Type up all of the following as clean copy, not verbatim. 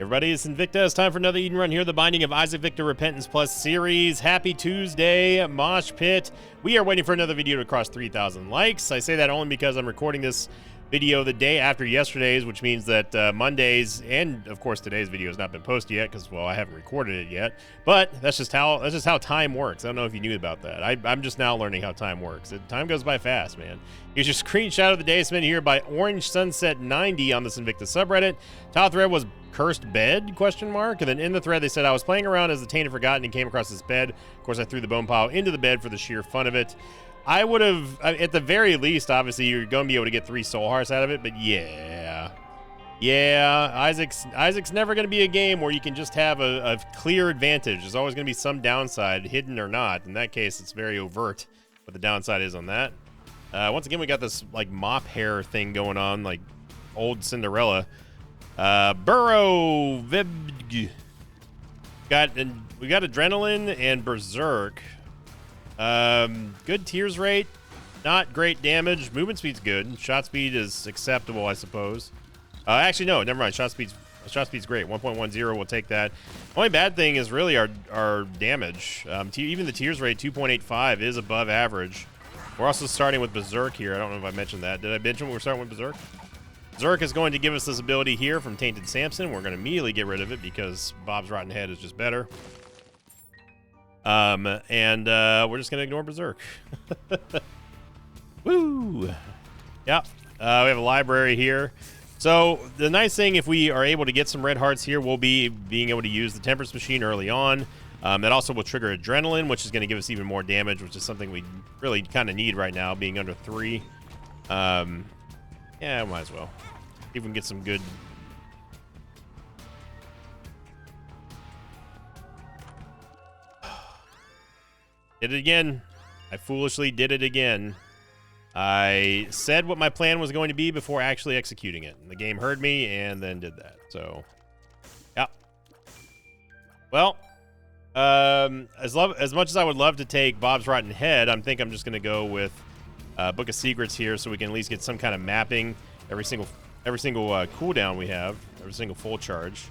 Everybody, it's Invicta. It's time for another Eden Run here, the Binding of Isaac Victor Repentance Plus series. Happy Tuesday, Mosh Pit. We are waiting for another video to cross 3,000 likes. I say that only because I'm recording this video the day after yesterday's, which means that Monday's and of course today's video has not been posted yet because, well, I haven't recorded it yet. But that's just how time works. I don't know if you knew about that. I'm just now learning how time works. Time goes by fast, man. Here's your screenshot of the day submitted here by Orange Sunset 90 on this Invicta subreddit. Title thread was cursed bed, question mark, and then in the thread they said, I was playing around as the Tainted Forgotten and came across this bed. Of course, I threw the bone pile into the bed for the sheer fun of it. I would have, at the very least, obviously you're going to be able to get 3 soul hearts out of it, but yeah, Isaac's never going to be a game where you can just have a clear advantage. There's always going to be some downside, hidden or not. In that case, it's very overt what the downside is on that. Once again, we got this like mop hair thing going on, like old Cinderella. Burrow Vib we got Adrenaline and Berserk. Good tears rate, not great damage. Movement speed's good. Shot speed is acceptable, I suppose. Actually, no, never mind. Shot speed's great. 1.10, we'll take that. Only bad thing is really our damage. Even the tears rate, 2.85, is above average. We're also starting with Berserk here. I don't know if I mentioned that. Did I mention we're starting with Berserk? Berserk is going to give us this ability here from Tainted Samson. We're going to immediately get rid of it because Bob's Rotten Head is just better. We're just going to ignore Berserk. Woo! Yep. We have a library here. So the nice thing, if we are able to get some red hearts here, we'll be being able to use the Temperance Machine early on. That also will trigger Adrenaline, which is going to give us even more damage, which is something we really kind of need right now, being under 3. Yeah, might as well. See if we can get some good... Did it again. I foolishly did it again. I said what my plan was going to be before actually executing it. And the game heard me and then did that. So, yeah. Well, as much as I would love to take Bob's Rotten Head, I think I'm just going to go with Book of Secrets here so we can at least get some kind of mapping every single cooldown we have, every single full charge.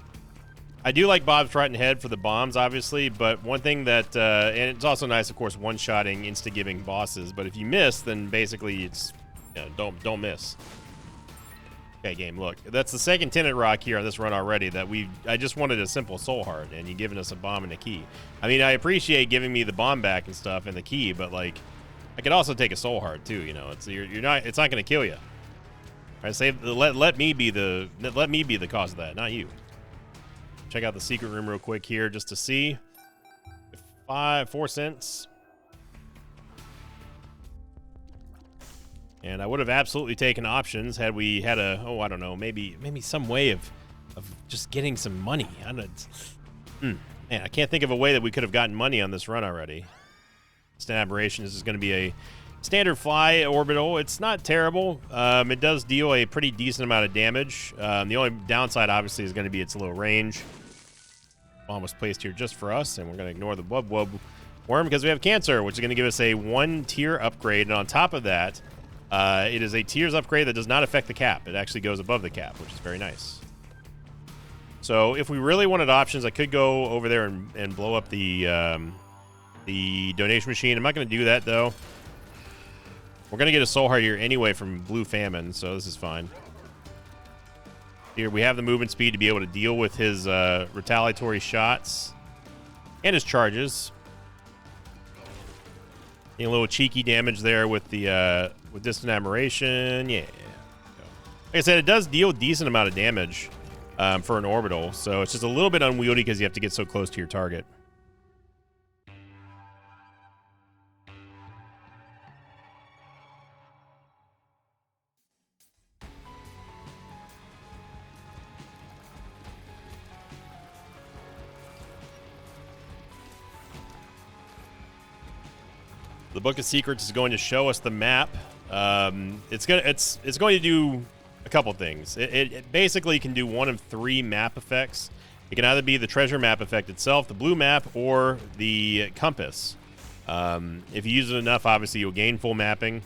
I do like Bob's Rotten Head for the bombs, obviously, but one thing that, and it's also nice, of course, one-shotting, insta-giving bosses, but if you miss, then basically it's, you know, don't miss. Okay, game, look. That's the second Tenet Rock here on this run already that I just wanted a simple soul heart, and you've given us a bomb and a key. I mean, I appreciate giving me the bomb back and stuff and the key, but, like, I could also take a soul heart, too, you know. It's not going to kill you. All right, let me be the cause of that, not you. Check out the secret room real quick here just to see. 4 cents. And I would have absolutely taken options had we had I don't know, maybe some way of just getting some money. Man, I can't think of a way that we could have gotten money on this run already. Instant Aberration is going to be a standard fly orbital. It's not terrible. It does deal a pretty decent amount of damage. The only downside, obviously, is going to be its low range. Bomb was placed here just for us, and we're going to ignore the Wub Wub Worm because we have Cancer, which is going to give us a 1-tier upgrade. And on top of that, it is a tiers upgrade that does not affect the cap. It actually goes above the cap, which is very nice. So if we really wanted options, I could go over there and blow up the donation machine. I'm not going to do that, though. We're going to get a soul heart here anyway from Blue Famine, so this is fine. Here we have the movement speed to be able to deal with his retaliatory shots and his charges. A little cheeky damage there with the with Distant Admiration. Yeah. Like I said, it does deal a decent amount of damage for an orbital, so it's just a little bit unwieldy because you have to get so close to your target. The Book of Secrets is going to show us the map. It's going to do a couple things. It basically can do one of 3 map effects. It can either be the treasure map effect itself, the blue map, or the compass. If you use it enough, obviously you'll gain full mapping.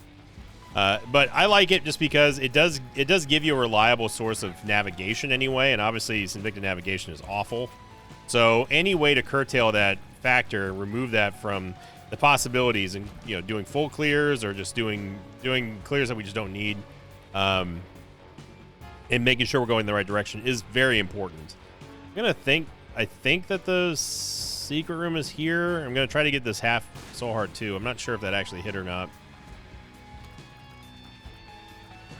But I like it just because it does give you a reliable source of navigation anyway, and obviously Sinvicta navigation is awful. So any way to curtail that factor, remove that from the possibilities, and doing full clears or just doing clears that we just don't need, and making sure we're going in the right direction is very important. I think that the secret room is here. I'm gonna try to get this half soul heart too. I'm not sure if that actually hit or not.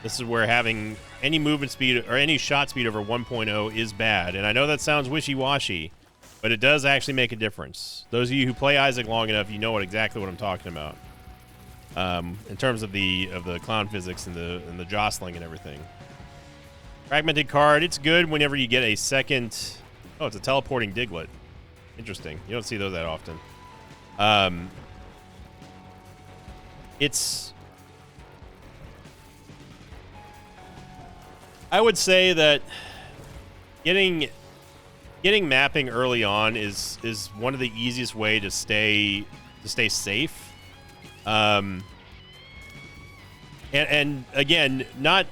This is where having any movement speed or any shot speed over 1.0 is bad. And I know that sounds wishy-washy, but it does actually make a difference. Those of you who play Isaac long enough, you know exactly what I'm talking about. In terms of the clown physics and the jostling and everything. Fragmented card, it's good whenever you get a second. Oh, it's a teleporting Diglett. Interesting. You don't see those that often. I would say that getting mapping early on is one of the easiest way to stay safe. And again, not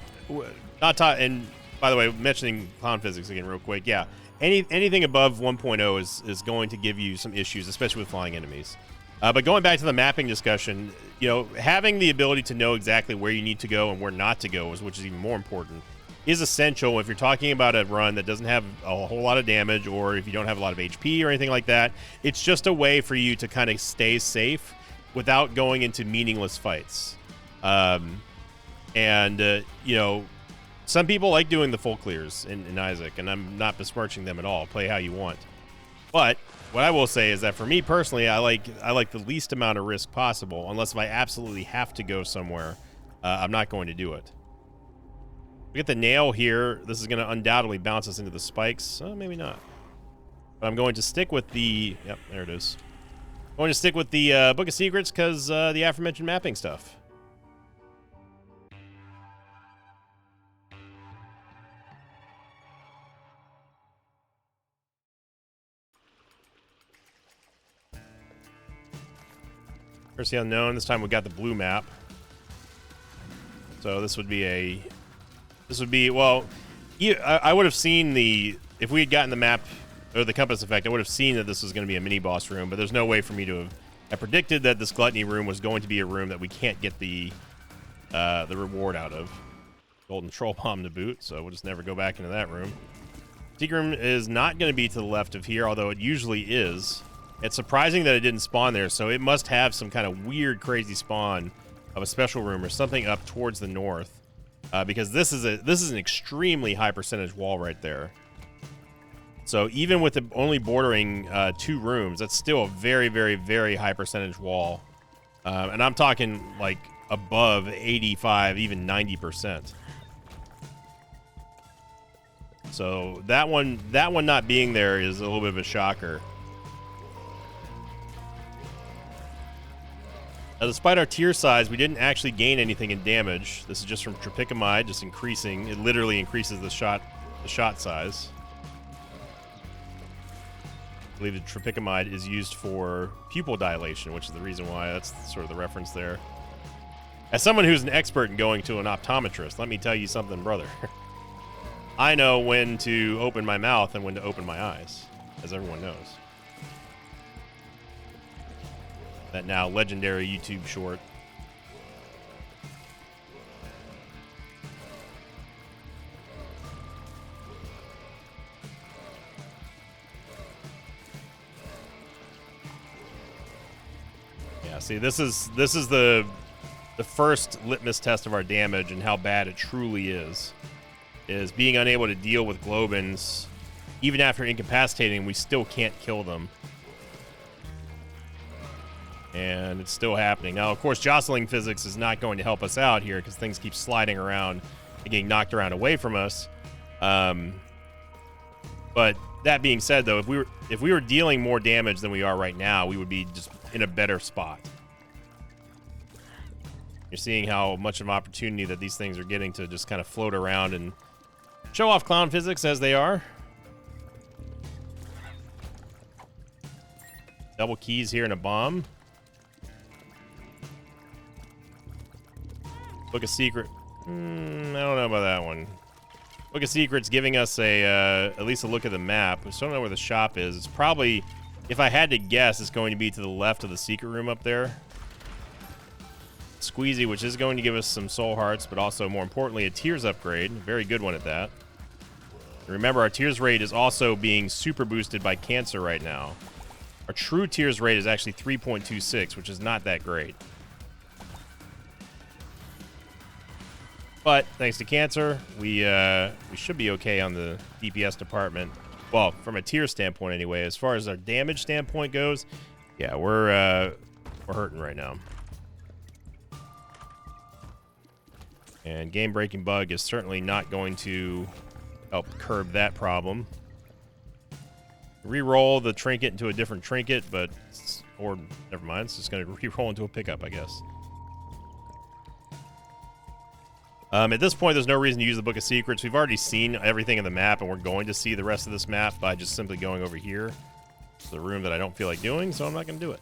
taught. And by the way, mentioning clown physics again real quick. Yeah, anything above 1.0 is going to give you some issues, especially with flying enemies. But going back to the mapping discussion, having the ability to know exactly where you need to go and where not to go, which is even more important, is essential if you're talking about a run that doesn't have a whole lot of damage, or if you don't have a lot of HP or anything like that. It's just a way for you to kind of stay safe without going into meaningless fights. Some people like doing the full clears in Isaac, and I'm not besmirching them at all. Play how you want. But what I will say is that for me personally, I like the least amount of risk possible. Unless if I absolutely have to go somewhere, I'm not going to do it. We get the nail here. This is going to undoubtedly bounce us into the spikes. Maybe not. But I'm going to stick with the... Yep, there it is. I'm going to stick with the Book of Secrets because the aforementioned mapping stuff. Curse the Unknown. This time we got the blue map. So this would be well, I would have seen if we had gotten the map or the compass effect, I would have seen that this was going to be a mini boss room, but there's no way for me to have predicted that this gluttony room was going to be a room that we can't get the reward out of. Golden Troll Bomb to boot, so we'll just never go back into that room. Secret room is not going to be to the left of here, although it usually is. It's surprising that it didn't spawn there, so it must have some kind of weird, crazy spawn of a special room or something up towards the north, because this is an extremely high percentage wall right there. So even with it only bordering 2 rooms, that's still a very, very, very high percentage wall, and I'm talking like above 85, even 90%. So that one not being there is a little bit of a shocker. Now, despite our tier size, we didn't actually gain anything in damage. This is just from Tropicamide, just increasing. It literally increases the shot size. I believe the Tropicamide is used for pupil dilation, which is the reason why that's sort of the reference there. As someone who's an expert in going to an optometrist, let me tell you something, brother. I know when to open my mouth and when to open my eyes, as everyone knows. That now legendary YouTube short. Yeah, see, this is the first litmus test of our damage and how bad it truly is being unable to deal with Globins. Even after incapacitating, we still can't kill them. And it's still happening. Now, of course, jostling physics is not going to help us out here because things keep sliding around and getting knocked around away from us. But that being said, though, if we were dealing more damage than we are right now, we would be just in a better spot. You're seeing how much of an opportunity that these things are getting to just kind of float around and show off clown physics as they are. Double keys here and a bomb. Book of Secret. I don't know about that one. Book of Secrets giving us a at least a look at the map. I still don't know where the shop is. It's probably, if I had to guess, it's going to be to the left of the secret room up there. Squeezy, which is going to give us some soul hearts, but also, more importantly, a tears upgrade. A very good one at that. And remember, our tears rate is also being super boosted by cancer right now. Our true tears rate is actually 3.26, which is not that great. But thanks to cancer, we should be okay on the DPS department. Well, from a tier standpoint anyway. As far as our damage standpoint goes, yeah, we're hurting right now. And game-breaking bug is certainly not going to help curb that problem. Reroll the trinket into a different trinket, but or never mind, it's just going to reroll into a pickup, I guess. At this point, there's no reason to use the Book of Secrets. We've already seen everything in the map, and we're going to see the rest of this map by just simply going over here. It's the room that I don't feel like doing, so I'm not going to do it.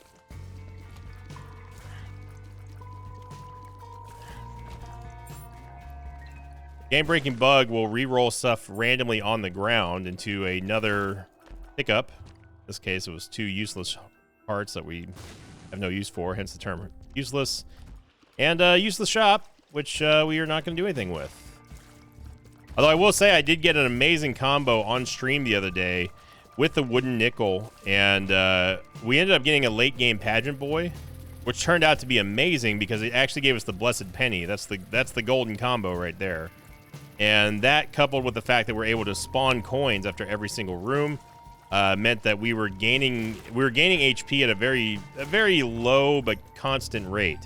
Game-breaking bug will re-roll stuff randomly on the ground into another pickup. In this case, it was 2 useless hearts that we have no use for, hence the term useless. And useless shop, which we are not going to do anything with. Although I will say I did get an amazing combo on stream the other day with the wooden nickel, and we ended up getting a late game pageant boy, which turned out to be amazing because it actually gave us the blessed penny. That's the golden combo right there. And that, coupled with the fact that we're able to spawn coins after every single room, meant that we were gaining HP at a very low but constant rate.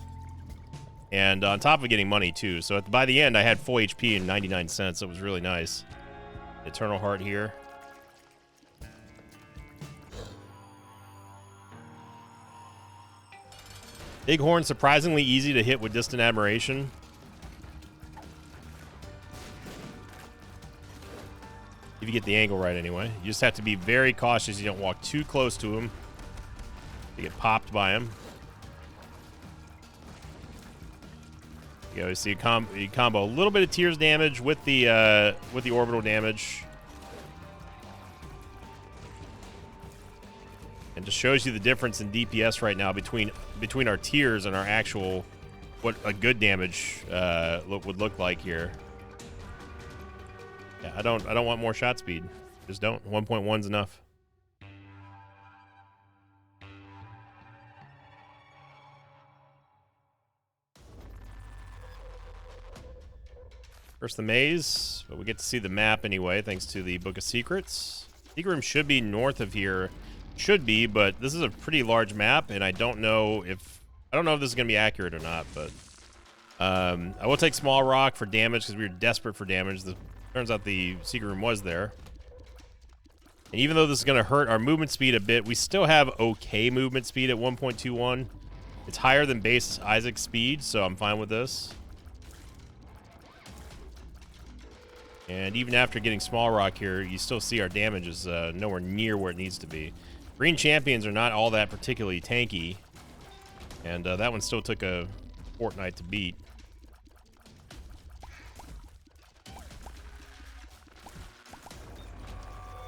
And on top of getting money, too. So by the end, I had full HP and 99 cents. It was really nice. Eternal Heart here. Bighorn, surprisingly easy to hit with Distant Admiration. If you get the angle right, anyway. You just have to be very cautious. You don't walk too close to him. You get popped by him. You always see a combo a little bit of tears damage with the orbital damage, and just shows you the difference in DPS right now between our tiers and our actual what a good damage would look like here. Yeah, I don't want more shot speed. Just don't. 1.1's enough. First the maze, but we get to see the map anyway, thanks to the Book of Secrets. Secret room should be north of here. Should be, but this is a pretty large map, and I don't know if this is going to be accurate or not, but I will take Small Rock for damage because we were desperate for damage. Turns out the secret room was there. And even though this is going to hurt our movement speed a bit, we still have okay movement speed at 1.21. It's higher than base Isaac's speed, so I'm fine with this. And even after getting Small Rock here, you still see our damage is nowhere near where it needs to be. Green champions are not all that particularly tanky. And that one still took a fortnight to beat.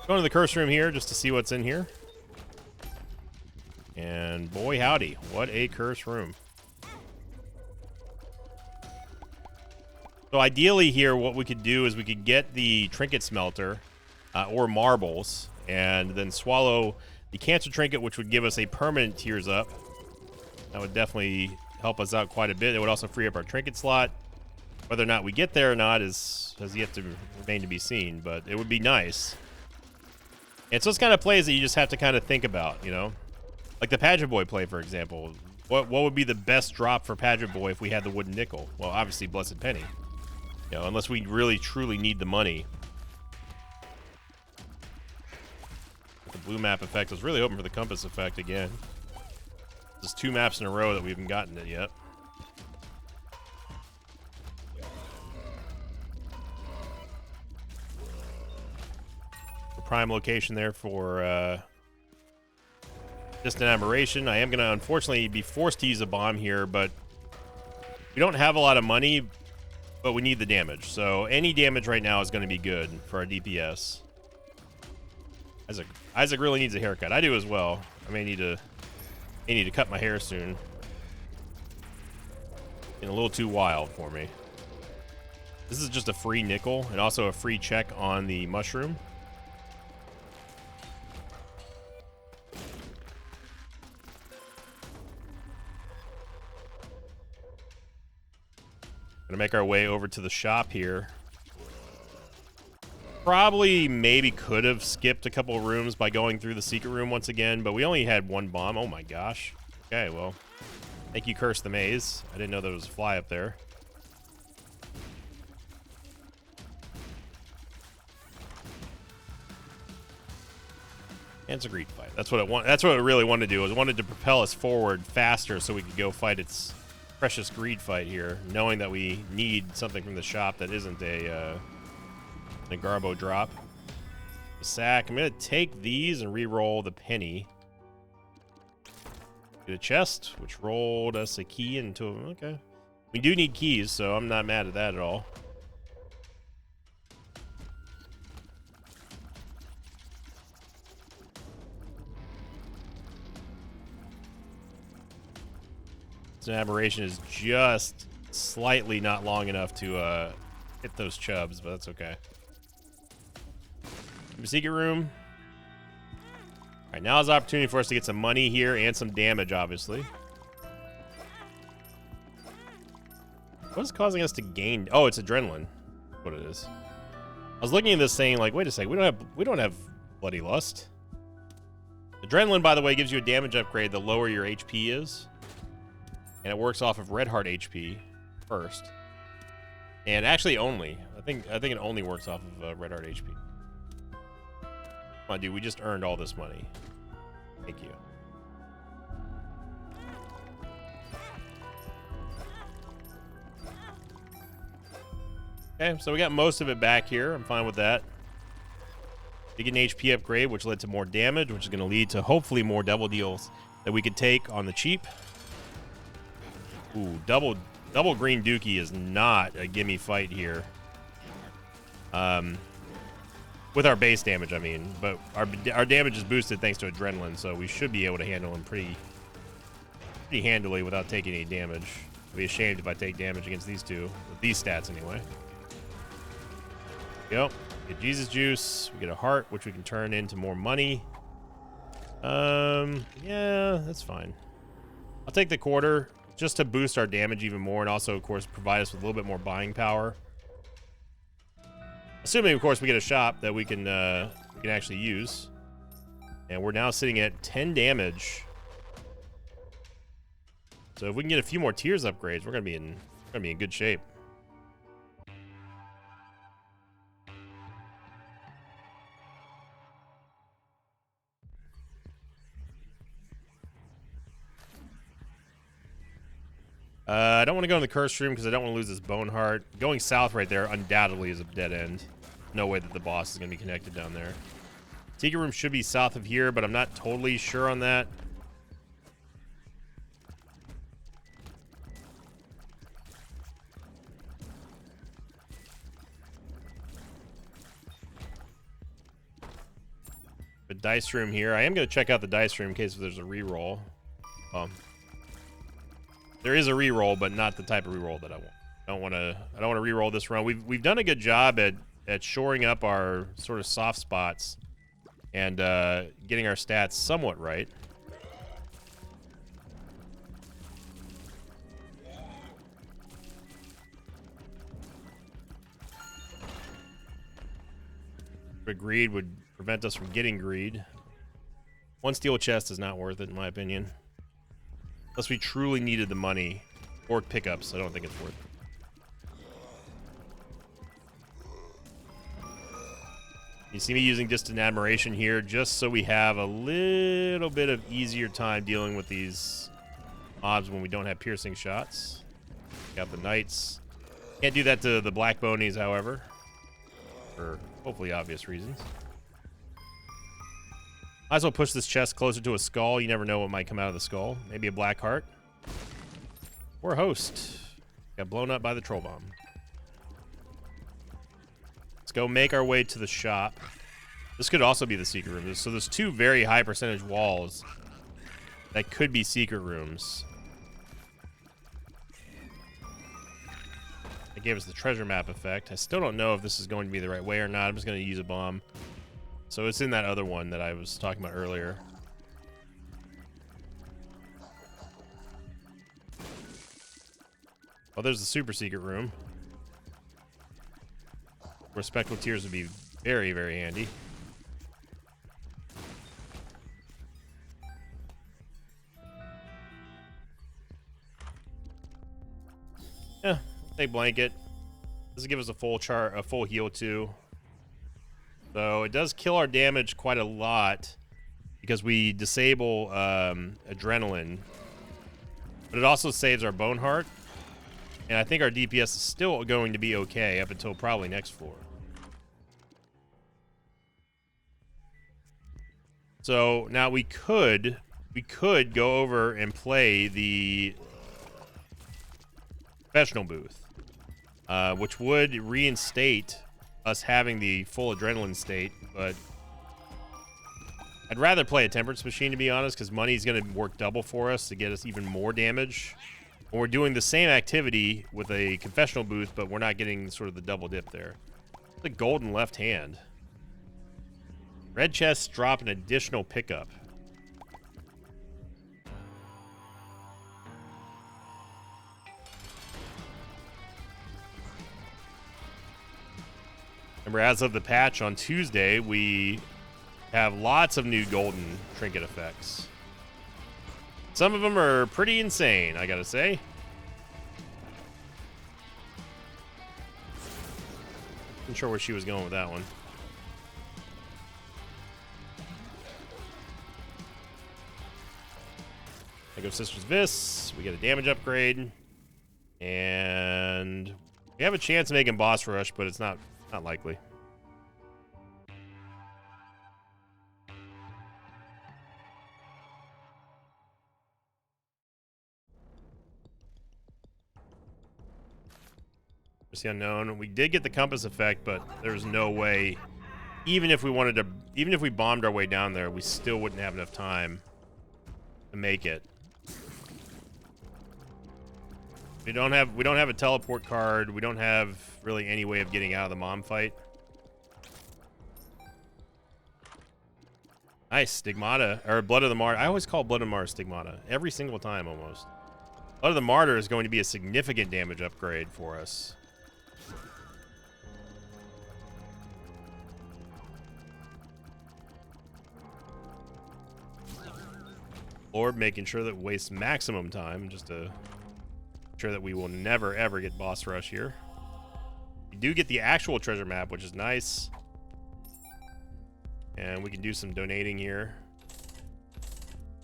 Going to the curse room here just to see what's in here. And boy howdy, what a curse room. So ideally here, what we could do is we could get the trinket smelter or marbles and then swallow the cancer trinket, which would give us a permanent tears up. That would definitely help us out quite a bit. It would also free up our trinket slot. Whether or not we get there or not has yet to remain to be seen, but it would be nice. And so it's kind of plays that you just have to kind of think about, you know? Like the Pageant Boy play, for example. What would be the best drop for Pageant Boy if we had the wooden nickel? Well, obviously Blessed Penny. You know, unless we really truly need the money. The blue map effect was really hoping for the compass effect again. This is 2 maps in a row that we haven't gotten it yet. The prime location there for Distant Admiration. I am going to unfortunately be forced to use a bomb here, but we don't have a lot of money. but we need the damage. So any damage right now is going to be good for our DPS. Isaac really needs a haircut. I do as well. I may need to cut my hair soon. Getting a little too wild for me. This is just a free nickel and also a free check on the mushroom. Gonna make our way over to the shop here. Probably maybe could have skipped a couple of rooms by going through the secret room once again, but we only had one bomb. Oh my gosh. Okay, well, thank you, Curse the Maze. I didn't know there was a fly up there. And it's a greed fight. That's what it really wanted to do. It wanted to propel us forward faster so we could go fight its precious greed fight here, knowing that we need something from the shop that isn't a Garbo drop. The sack. I'm gonna take these and re-roll the penny. Get a chest, which rolled us a key into. Okay, we do need keys, so I'm not mad at that at all. An aberration is just slightly not long enough to hit those chubs, but that's okay. Secret room. All right, now is the opportunity for us to get some money here and some damage, obviously. What is causing us to gain? Oh, it's adrenaline. That's what it is. I was looking at this saying, like, wait a second, we don't have bloody lust. Adrenaline, by the way, gives you a damage upgrade the lower your HP is. And it works off of red heart HP first. And actually only. I think it only works off of red heart HP. Come on, dude, we just earned all this money. Thank you. Okay, so we got most of it back here. I'm fine with that. We get an HP upgrade, which led to more damage, which is going to lead to hopefully more double deals that we could take on the cheap. Ooh, double green dookie is not a gimme fight here. With our base damage, I mean, but our damage is boosted thanks to adrenaline, so we should be able to handle him pretty handily without taking any damage. I'd be ashamed if I take damage against these two, with these stats anyway. Yep, get Jesus juice. We get a heart, which we can turn into more money. Yeah, that's fine. I'll take the quarter just to boost our damage even more, and also, of course, provide us with a little bit more buying power. Assuming, of course, we get a shop that we can actually use. And we're now sitting at 10 damage. So if we can get a few more tiers upgrades, we're gonna be in good shape. I don't want to go in the curse room because I don't want to lose this bone heart. Going south right there undoubtedly is a dead end. No way that the boss is going to be connected down there. Secret room should be south of here, but I'm not totally sure on that. The dice room here. I am going to check out the dice room in case there's a reroll. There is a reroll, but not the type of reroll that I want. I don't want to reroll this run. We've done a good job at shoring up our sort of soft spots and getting our stats somewhat right. But greed would prevent us from getting greed. One steel chest is not worth it, in my opinion. Unless we truly needed the money or pickups, I don't think it's worth it. You see me using Distant Admiration here just so we have a little bit of easier time dealing with these mobs when we don't have piercing shots. Got the knights. Can't do that to the black bonies, however, for hopefully obvious reasons. Might as well push this chest closer to a skull. You never know what might come out of the skull. Maybe a black heart. Or a host. Got blown up by the troll bomb. go make our way to the shop. This could also be the secret room. So there's 2 very high percentage walls that could be secret rooms. It gave us the treasure map effect. I still don't know if this is going to be the right way or not. I'm just going to use a bomb. So it's in that other one that I was talking about earlier. Oh, there's the super secret room. Where Spectral Tears would be very, very handy. Yeah, take blanket. This will give us a full heal too. So it does kill our damage quite a lot because we disable adrenaline, but it also saves our bone heart. And I think our DPS is still going to be okay up until probably next floor. So now we could go over and play the professional booth, which would reinstate us having the full adrenaline state, but I'd rather play a temperance machine, to be honest, because money's going to work double for us to get us even more damage. When we're doing the same activity with a confessional booth, but we're not getting sort of the double dip there. The golden left hand. Red chests drop an additional pickup. Remember, as of the patch on Tuesday, we have lots of new golden trinket effects. Some of them are pretty insane, I gotta say. Not sure where she was going with that one. I go Sister's Vis. We get a damage upgrade. And we have a chance of making boss rush, but it's not likely. The unknown. We did get the compass effect, but there's no way. Even if we bombed our way down there, we still wouldn't have enough time to make it. We don't have a teleport card. We don't have really any way of getting out of the mom fight. Nice, Stigmata, or Blood of the Martyr. I always call Blood of the Martyr Stigmata every single time almost. Blood of the Martyr is going to be a significant damage upgrade for us. Lord making sure that we waste maximum time just to ensure that we will never ever get boss rush here. We do get the actual treasure map, which is nice. And we can do some donating here.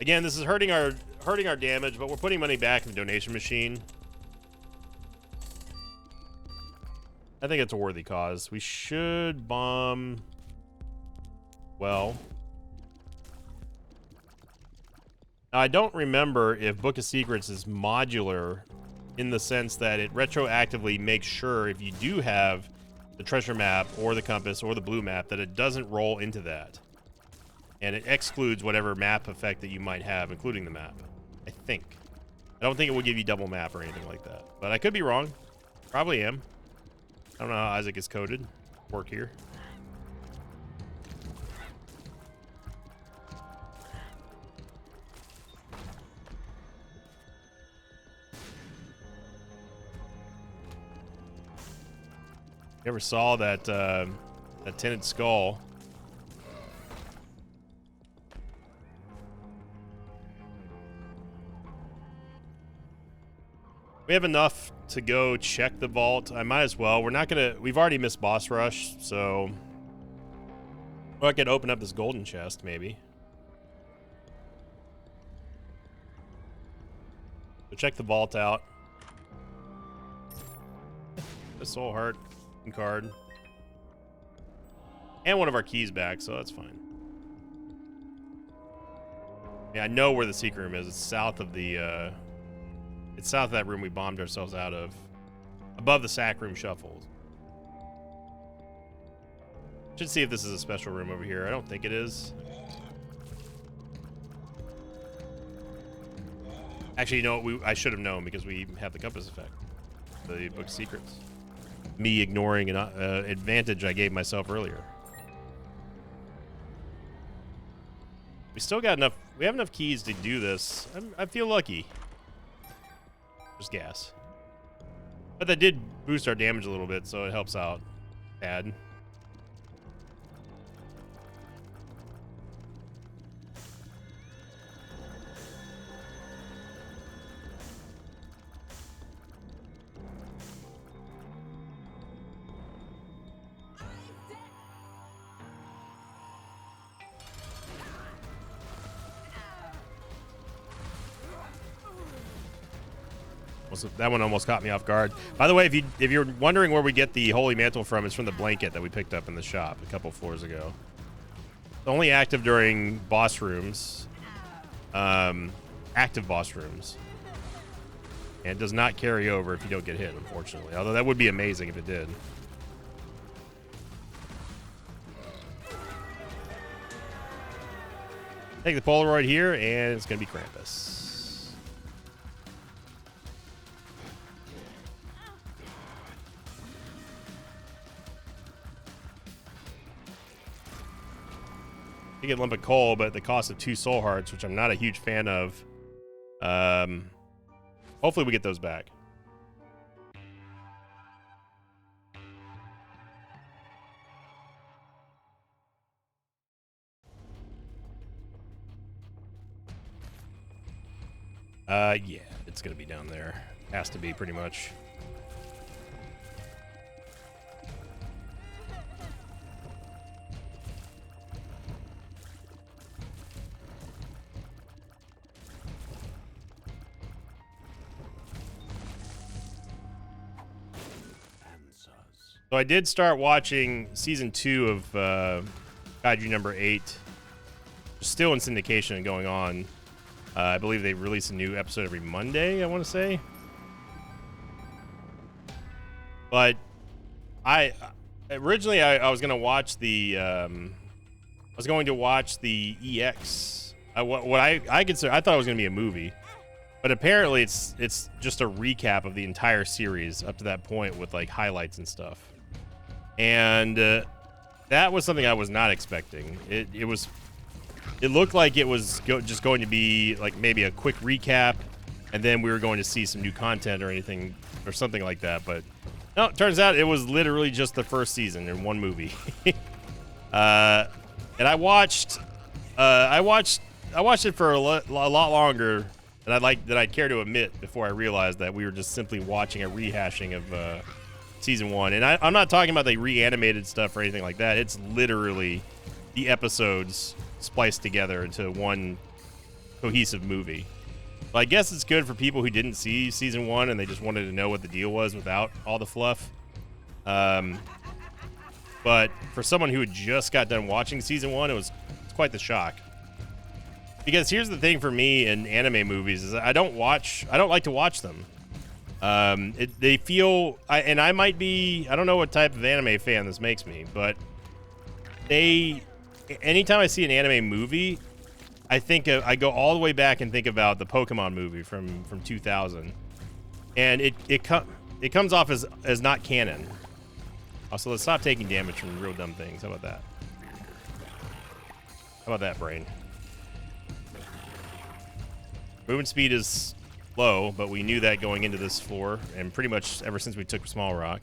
Again, this is hurting our damage, but we're putting money back in the donation machine. I think it's a worthy cause. We should bomb. Well, now, I don't remember if Book of Secrets is modular in the sense that it retroactively makes sure if you do have the treasure map or the compass or the blue map that it doesn't roll into that. And it excludes whatever map effect that you might have, including the map. I think. I don't think it will give you double map or anything like that. But I could be wrong. Probably am. I don't know how Isaac is coded. Work here. Never saw that that tinted skull. We have enough to go check the vault. I might as well. We've already missed boss rush, so I could open up this golden chest maybe. So check the vault out. The soul heart card. And one of our keys back, so that's fine. Yeah, I know where the secret room is. It's south of the it's south of that room we bombed ourselves out of. Above the sack room shuffles. Should see if this is a special room over here. I don't think it is. Actually, you know what? I should have known because we have the compass effect. The book secrets. Me ignoring an advantage I gave myself earlier. We still got enough. We have enough keys to do this. I feel lucky. There's gas. But that did boost our damage a little bit, so it helps out. Bad. That one almost caught me off guard. By the way, if you're wondering where we get the Holy Mantle from, it's from the blanket that we picked up in the shop a couple floors ago. It's only active during boss rooms. Active boss rooms. And it does not carry over if you don't get hit, unfortunately. Although that would be amazing if it did. Take the Polaroid here, and it's going to be Krampus. You get a lump of coal, but at the cost of 2 soul hearts, which I'm not a huge fan of. Hopefully we get those back. Yeah, it's gonna be down there. Has to be, pretty much. So I did start watching season 2 of Kaiju number 8. Still in syndication and going on. I believe they release a new episode every Monday, I want to say. But originally I was going to watch the EX. What I consider, I thought it was going to be a movie. But apparently it's just a recap of the entire series up to that point with like highlights and stuff. And that was something I was not expecting. It looked like it was just going to be like maybe a quick recap, and then we were going to see some new content or anything or something like that. But no, it turns out it was literally just the first season in one movie. And I watched it for a lot longer than I'd care to admit before I realized that we were just simply watching a rehashing of season 1. And I'm not talking about the reanimated stuff or anything like that. It's literally the episodes spliced together into one cohesive movie. But I guess it's good for people who didn't see season 1 and they just wanted to know what the deal was without all the fluff. But for someone who had just got done watching season 1, it's quite the shock. Because here's the thing for me in anime movies is I don't like to watch them. They feel, and I might be, I don't know what type of anime fan this makes me, but anytime I see an anime movie, I go all the way back and think about the Pokemon movie from 2000, and it comes off as not canon. Also, let's stop taking damage from real dumb things. How about that? How about that, brain? Movement speed is low, but we knew that going into this floor, and pretty much ever since we took Small Rock.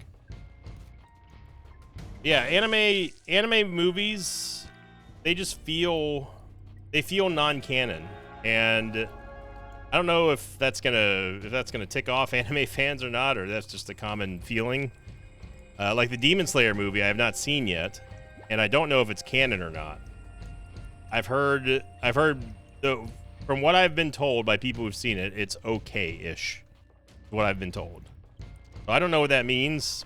Yeah, anime movies, they just feel non-canon, and I don't know if that's gonna tick off anime fans or not, or that's just a common feeling. Like the Demon Slayer movie, I have not seen yet, and I don't know if it's canon or not. I've heard from what I've been told by people who've seen it, it's okay-ish. What I've been told. So I don't know what that means,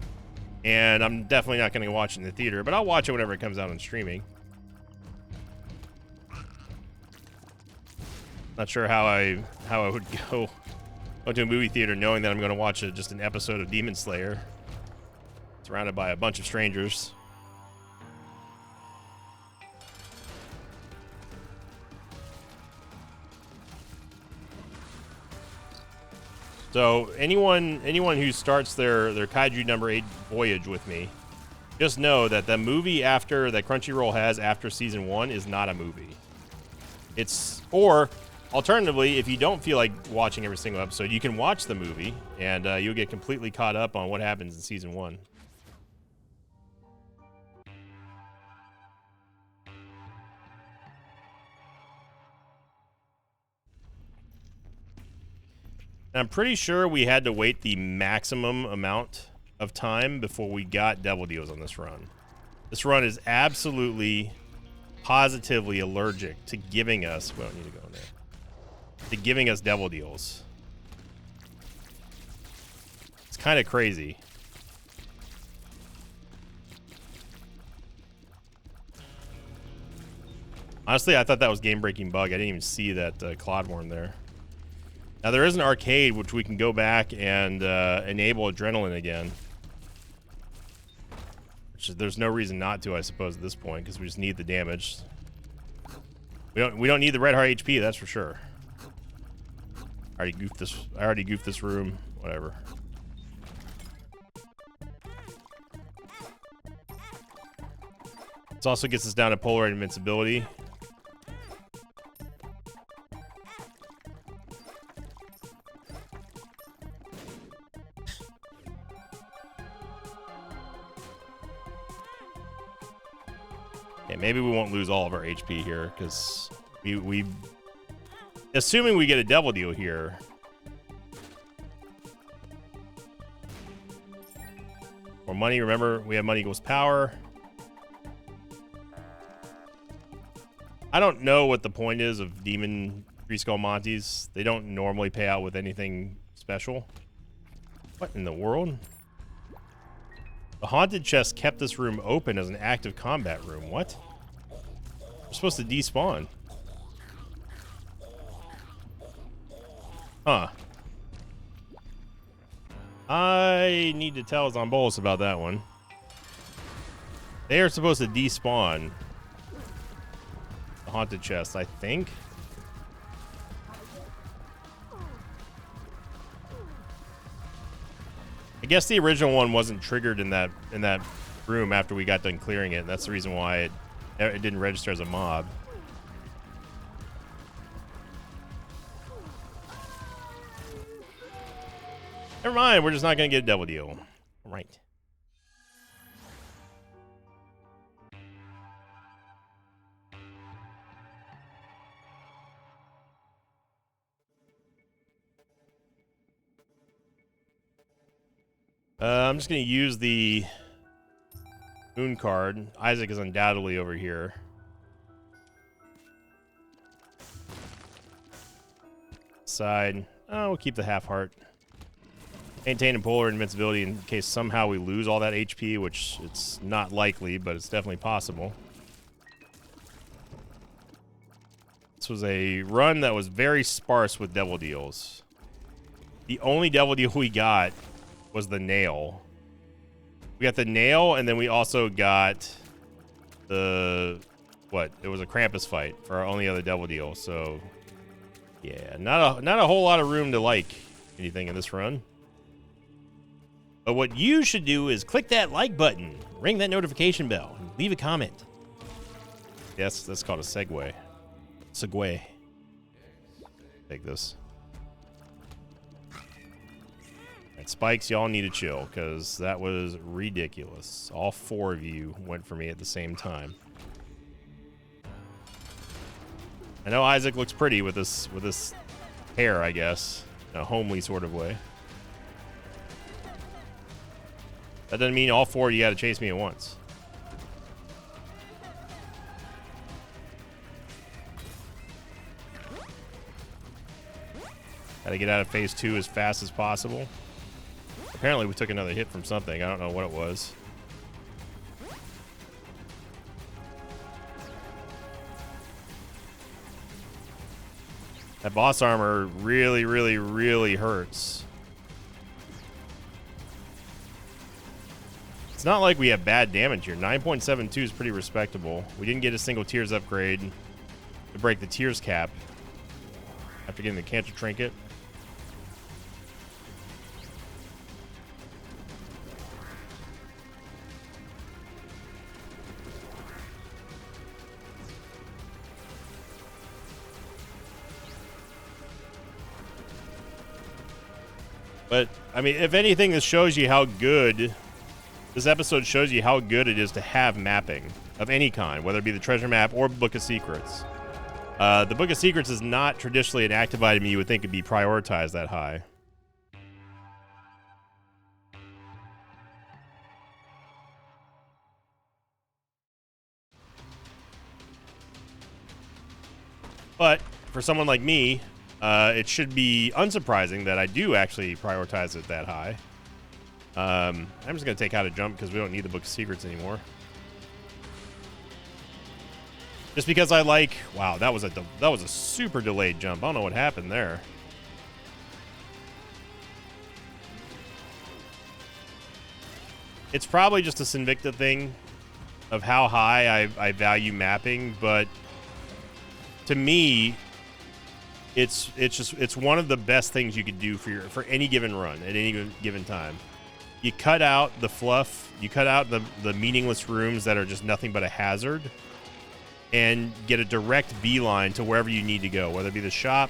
and I'm definitely not going to watch it in the theater, but I'll watch it whenever it comes out on streaming. Not sure how I would go to a movie theater knowing that I'm going to watch just an episode of Demon Slayer, surrounded by a bunch of strangers. So anyone who starts their Kaiju number 8 voyage with me, just know that the movie after that Crunchyroll has after season 1 is not a movie. It's, or alternatively, if you don't feel like watching every single episode, you can watch the movie and you'll get completely caught up on what happens in season 1. I'm pretty sure we had to wait the maximum amount of time before we got Devil Deals on this run. This run is absolutely, positively allergic to giving us, we don't need to go in there, to giving us Devil Deals. It's kind of crazy. Honestly, I thought that was game-breaking bug. I didn't even see that Cloudworm there. Now, there is an arcade which we can go back and enable adrenaline again. Which is, there's no reason not to, I suppose, at this point, because we just need the damage. We don't need the red heart HP, that's for sure. I already goofed this room. Whatever. This also gets us down to Polaroid invincibility. Maybe we won't lose all of our HP here, because we assuming we get a Devil Deal here. More money, remember, we have money equals power. I don't know what the point is of Demon Three Skull Monties. They don't normally pay out with anything special. What in the world? The haunted chest kept this room open as an active combat room. What? We're supposed to despawn. Huh. I need to tell Zombolis about that one. They are supposed to despawn the haunted chest, I think. I guess the original one wasn't triggered in that room after we got done clearing it. And that's the reason why it didn't register as a mob. Never mind, we're just not gonna get a Devil Deal. Right. I'm just going to use the moon card. Isaac is undoubtedly over here. Side. Oh, we'll keep the half heart. Maintain polar invincibility in case somehow we lose all that HP, which it's not likely, but it's definitely possible. This was a run that was very sparse with Devil Deals. The only Devil Deal we got was the nail. We got the nail, and then we also got the what? It was a Krampus fight for our only other Devil Deal. So yeah, not a whole lot of room to like anything in this run. But what you should do is click that like button, ring that notification bell, and leave a comment. Yes, that's called a segue. Segue. Take this. Spikes, y'all need to chill, because that was ridiculous. All four of you went for me at the same time. I know Isaac looks pretty with this hair, I guess, in a homely sort of way. That doesn't mean all four of you got to chase me at once. Got to get out of phase 2 as fast as possible. Apparently we took another hit from something. I don't know what it was. That boss armor really, really, really hurts. It's not like we have bad damage here. 9.72 is pretty respectable. We didn't get a single Tears upgrade to break the Tears cap after getting the Cancer Trinket. But, I mean, if anything, this shows you how good... This episode shows you how good it is to have mapping of any kind, whether it be the treasure map or Book of Secrets. The Book of Secrets is not traditionally an active item you would think would be prioritized that high. But for someone like me, it should be unsurprising that I do actually prioritize it that high. I'm just going to take How to Jump because we don't need the Book of Secrets anymore. Just because I like... Wow, that was a super delayed jump. I don't know what happened there. It's probably just a Sinvicta thing of how high I value mapping, but to me, it's one of the best things you could do for any given run at any given time. You cut out the fluff, you cut out the meaningless rooms that are just nothing but a hazard, and get a direct beeline to wherever you need to go, whether it be the shop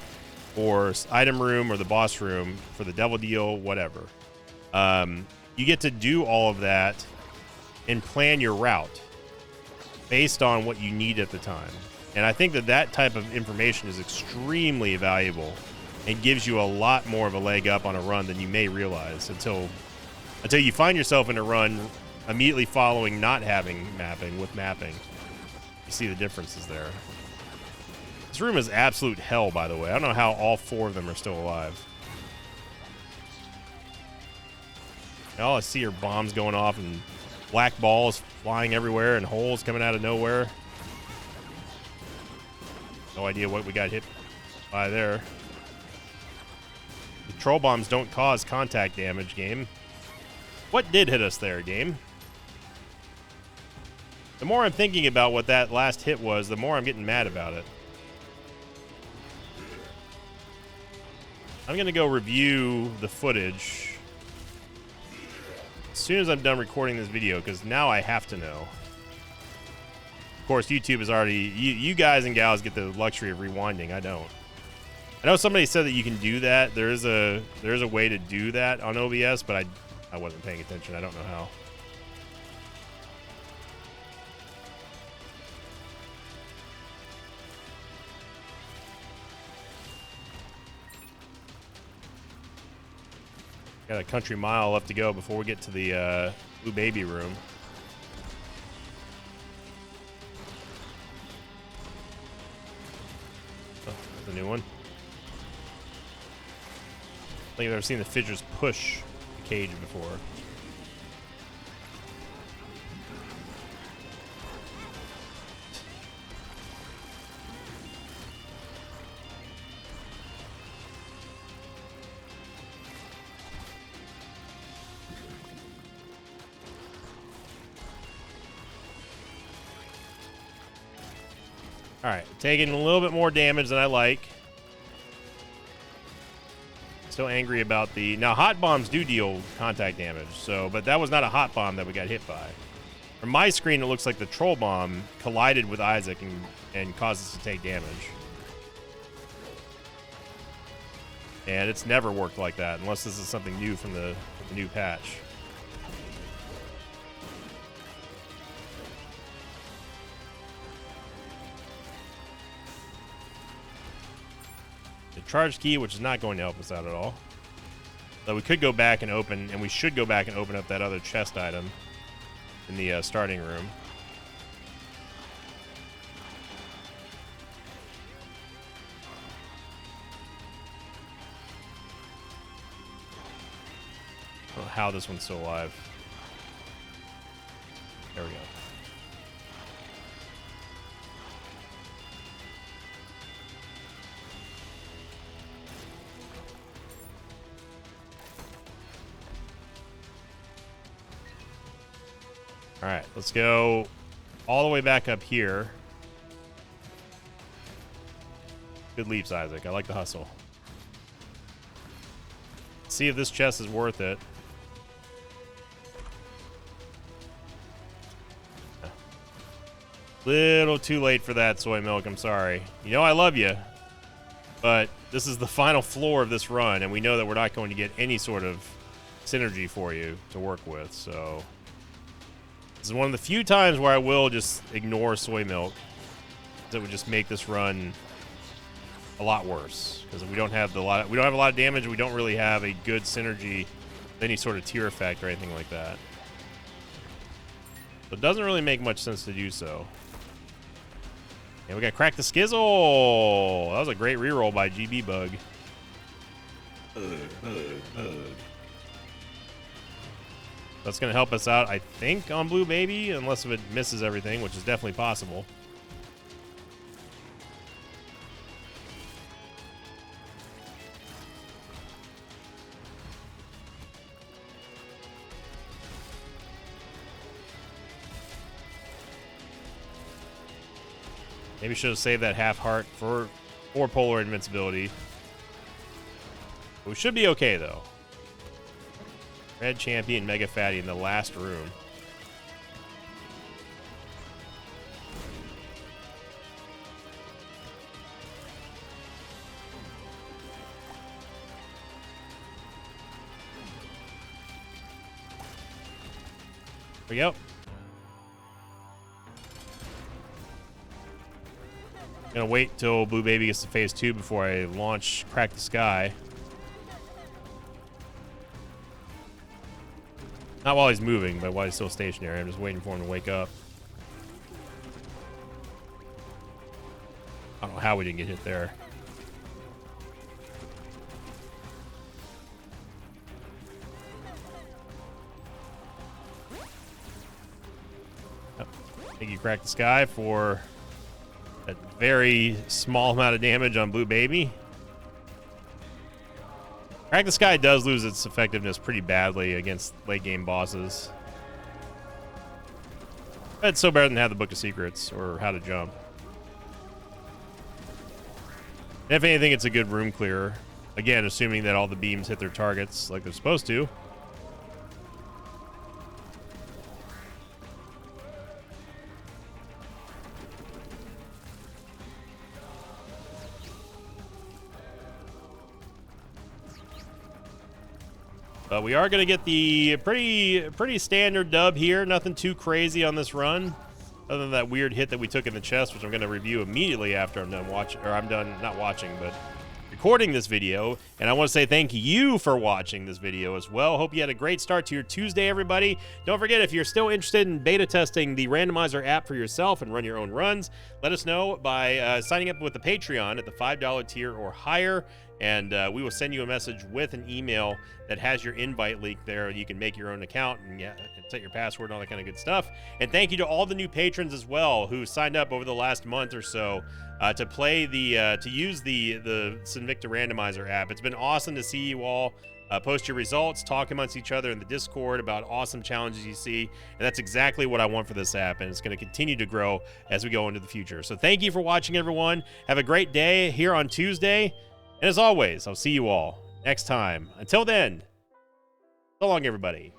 or item room or the boss room for the devil deal, whatever. You get to do all of that and plan your route based on what you need at the time. And I think that type of information is extremely valuable and gives you a lot more of a leg up on a run than you may realize until you find yourself in a run immediately following not having mapping with mapping. You see the differences there. This room is absolute hell, by the way. I don't know how all 4 of them are still alive. All I see are bombs going off and black balls flying everywhere and holes coming out of nowhere. No idea what we got hit by there. The troll bombs don't cause contact damage, game. What did hit us there, game? The more I'm thinking about what that last hit was, the more I'm getting mad about it. I'm going to go review the footage as soon as I'm done recording this video, because now I have to know. Of course, YouTube is already... You guys and gals get the luxury of rewinding. I don't. I know somebody said that you can do that. There is a way to do that on OBS, but I wasn't paying attention. I don't know how. Got a country mile left to go before we get to the Blue Baby room. Oh, that's a new one. I think I've ever seen the Fidgers push the cage before. Alright, taking a little bit more damage than I like. Still angry about the... Now, hot bombs do deal contact damage, but that was not a hot bomb that we got hit by. From my screen, it looks like the troll bomb collided with Isaac and caused us to take damage. And it's never worked like that, unless this is something new from the new patch. Charge key, which is not going to help us out at all. Though we could go back and open, and we should go back and open up that other chest item in the starting room. I don't know how this one's still alive. There we go. All right, let's go all the way back up here. Good leaps, Isaac. I like the hustle. See if this chest is worth it. Little too late for that, Soy Milk. I'm sorry. You know I love you, But this is the final floor of this run, and we know that we're not going to get any sort of synergy for you to work with, so this is one of the few times where I will just ignore soy milk. That would just make this run a lot worse because we don't have a lot of damage. We don't really have a good synergy with any sort of tier effect or anything like that. So it doesn't really make much sense to do so. And we got Crack the Skizzle. That was a great reroll by GB Bug. That's going to help us out, I think, on Blue Baby, unless if it misses everything, which is definitely possible. Maybe should have saved that half heart for polar invincibility. But we should be okay, though. Red Champion, Mega Fatty in the last room. There we go. Gonna wait till Blue Baby gets to phase 2 before I launch Crack the Sky. Not while he's moving, but while he's still stationary. I'm just waiting for him to wake up. I don't know how we didn't get hit there. Thank you, Crack the Sky, for that very small amount of damage on Blue Baby. Crack the Sky does lose its effectiveness pretty badly against late game bosses. But it's so better than have the Book of Secrets or How to Jump. And if anything, it's a good room clearer. Again, assuming that all the beams hit their targets like they're supposed to. But we are going to get the pretty standard dub here. Nothing too crazy on this run, other than that weird hit that we took in the chest, which I'm going to review immediately after I'm done watching, or I'm done not watching, but recording this video. And I want to say thank you for watching this video as well. Hope you had a great start to your Tuesday, everybody. Don't forget, if you're still interested in beta testing the randomizer app for yourself and run your own runs, let us know by signing up with the Patreon at the $5 tier or higher. And we will send you a message with an email that has your invite link there. You can make your own account and set your password and all that kind of good stuff. And thank you to all the new patrons as well who signed up over the last month or so to play to use the Sinvicta Randomizer app. It's been awesome to see you all post your results, talk amongst each other in the Discord about awesome challenges you see. And that's exactly what I want for this app, and it's going to continue to grow as we go into the future. So thank you for watching, everyone. Have a great day here on Tuesday. And as always, I'll see you all next time. Until then, so long, everybody.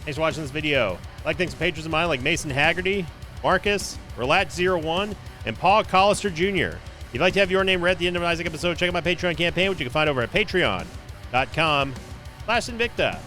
Thanks for watching this video. Thanks to patrons of mine like Mason Haggerty, Marcus, Relat01, and Paul Collister Jr. If you'd like to have your name read at the end of an Isaac episode, check out my Patreon campaign, which you can find over at patreon.com/Sinvicta.